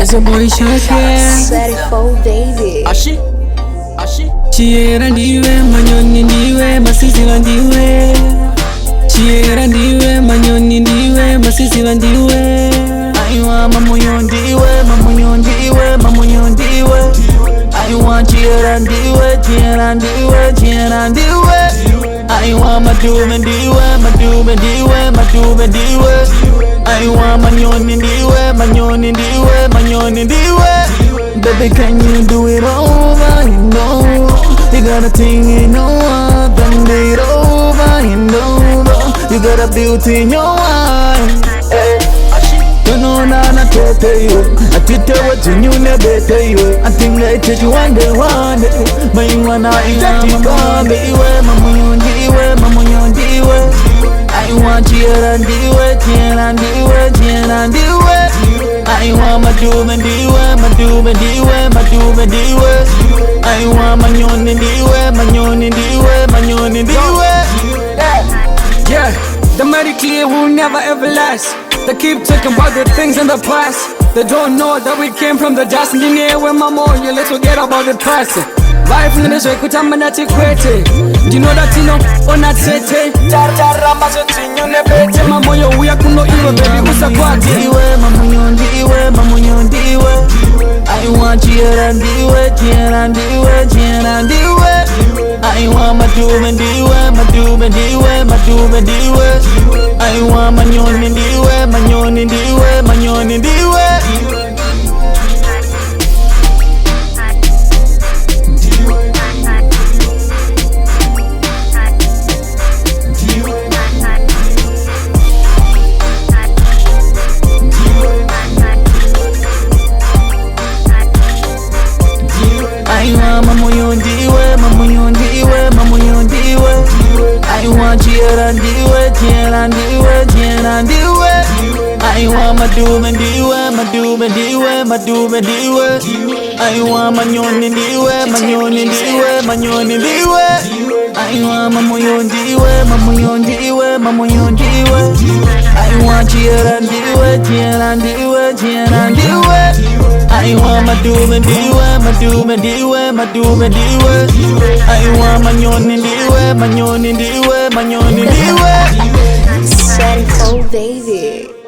It's a boy Shake. Ready for baby. Ashi. Chiera ndiwe, manyoni ndiwe, masisila ndiwe. Chiera ndiwe, manyoni ndiwe, masisila ndiwe. Aiwa mamoyo ndiwe, mamoyo ndiwe, mamoyo ndiwe. Aiwa chiera ndiwe, chiera ndiwe, chiera ndiwe. Aiwa madume ndiwe, madume ndiwe, madume ndiwe. Aiwa manyoni ndiwe, manyoni ndiwe, manyoni ndiwe. Baby, can you do it over? You know you got a thing in your heart, bend it over, you know you got a beauty in your eyes. You know na tete yo, I tete what you never tell you. I think like that you one day, but you wanna mama ndiwe, mamoyo ndiwe, mamoyo ndiwe. I want chiera ndiwe, chiera ndiwe, chiera ndiwe. I want madume ndiwe, madume ndiwe, madume ndiwe. I want manyoni ndiwe, manyoni ndiwe, manyoni ndiwe. Yeah, the mighty clear will never ever last. They keep talking about the things in the past. They don't know that we came from the dust. In the air with my more, you let's forget about the past. Life in this way, kutamana tikwete. Do you know that you know, on that city? Tara mazotinyo nebete. Mamoyo uya kuno iwe, baby, usakwati. Ndiwe, mamoyo ndiwe, mamoyo ndiwe. I want chiera ndiwe, chiera ndiwe, chiera ndiwe. I want madume ndiwe, madume ndiwe, madume ndiwe. I want manyoni ndiwe, manyoni ndiwe, manyoni ndiwe. I want mamoyo ndiwe, mamoyo ndiwe, mamoyo ndiwe. I want chiera ndiwe, chiera ndiwe, chiera ndiwe. I want madume ndiwe, madume ndiwe, madume ndiwe. I want manyoni ndiwe, manyoni ndiwe, manyoni ndiwe. I want mamoyo ndiwe, mamoyo ndiwe, mamoyo ndiwe. I want chiera ndiwe, chiera ndiwe, chiera ndiwe. I want madume ndiwe, madume ndiwe, madume ndiwe. I want manyoni ndiwe, manyoni ndiwe, manyoni ndiwe. Ready for baby.